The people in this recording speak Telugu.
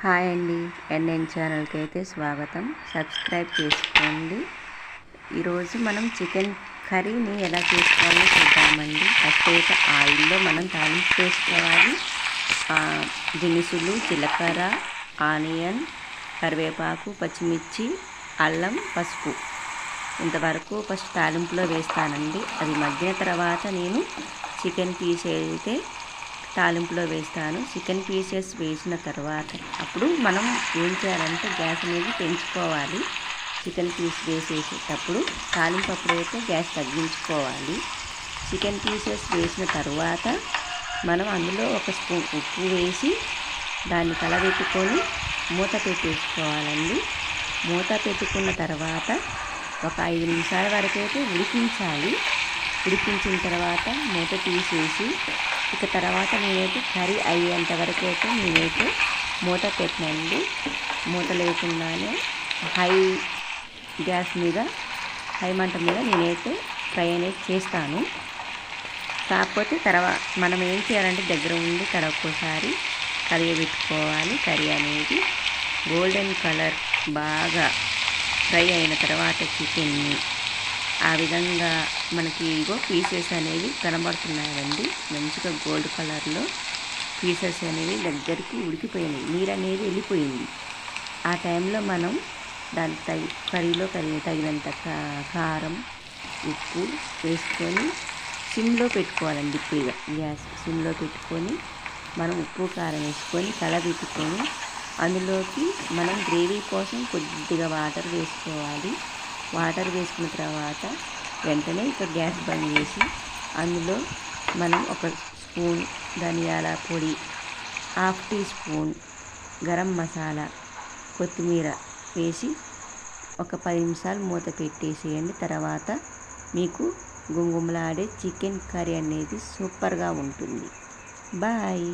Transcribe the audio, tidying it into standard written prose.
హాయ్ అండి, ఎన్ఎన్ ఛానల్కి అయితే స్వాగతం. సబ్స్క్రైబ్ చేసుకోండి. ఈరోజు మనం చికెన్ కర్రీని ఎలా చేసుకోవాలో చూద్దామండి. ఫస్ట్ అయితే ఆయిల్లో మనం తాలింపు వేసుకోవాలి. దినుసులు, జీలకర్ర, ఆనియన్, కరివేపాకు, పచ్చిమిర్చి, అల్లం, పసుపు ఇంతవరకు ఫస్ట్ తాలింపులో వేస్తానండి. అది మగ్గిన తర్వాత నేను చికెన్ పీస్ అయితే తాలింపులో వేస్తాను. చికెన్ పీసెస్ వేసిన తర్వాత అప్పుడు మనం ఏం చేయాలంటే గ్యాస్ అనేది పెంచుకోవాలి. చికెన్ పీస్ వేసేటప్పుడు తాలింపు అప్పుడైతే గ్యాస్ తగ్గించుకోవాలి. చికెన్ పీసెస్ వేసిన తర్వాత మనం అందులో ఒక స్పూన్ ఉప్పు వేసి దాన్ని కలబెట్టుకొని మూత పెట్టేసుకోవాలండి. మూత పెట్టుకున్న తర్వాత ఒక 5 నిమిషాల వరకు అయితే ఉడికించాలి. ఉడికించిన తర్వాత మూత తీసేసి ఇక తర్వాత నేనైతే కర్రీ అయ్యేంత వరకు అయితే నేనైతే మూత పెట్టనండి. మూత లేకుండానే హై గ్యాస్ మీద, హై మంట మీద నేనైతే ఫ్రై అనేది చేస్తాను. కాకపోతే తర్వాత మనం ఏం చేయాలంటే దగ్గర ఉండి ఒక్కోసారి కర్రీ పెట్టుకోవాలి. కర్రీ అనేది గోల్డెన్ కలర్ బాగా ఫ్రై అయిన తర్వాత చికెన్ని ఆ విధంగా మనకి ఇగో పీసెస్ అనేవి కనబడుతున్నాయండి. మంచిగా గోల్డ్ కలర్లో పీసెస్ అనేవి దగ్గరికి ఉడికిపోయినాయి, నీరు అనేది వెళ్ళిపోయింది. ఆ టైంలో మనం దానికి కర్రీలో తగినంత కారం, ఉప్పు వేసుకొని సిమ్లో పెట్టుకోవాలండి. ఇప్పుడు గ్యాస్ సిమ్లో పెట్టుకొని మనం ఉప్పు కారం వేసుకొని కలబెట్టుకొని అందులోకి మనం గ్రేవీ కోసం కొద్దిగా వాటర్ వేసుకోవాలి. వాటర్ వేసుకున్న తర్వాత వెంటనే ఇక గ్యాస్ బంద్ చేసి అందులో మనం ఒక స్పూన్ ధనియాల పొడి, 1/2 టీ స్పూన్ గరం మసాలా, కొత్తిమీర వేసి ఒక 10 నిమిషాలు మూత పెట్టేసేయండి. తర్వాత మీకు గుమగుమలాడే చికెన్ కర్రీ అనేది సూపర్గా ఉంటుంది. బాయ్.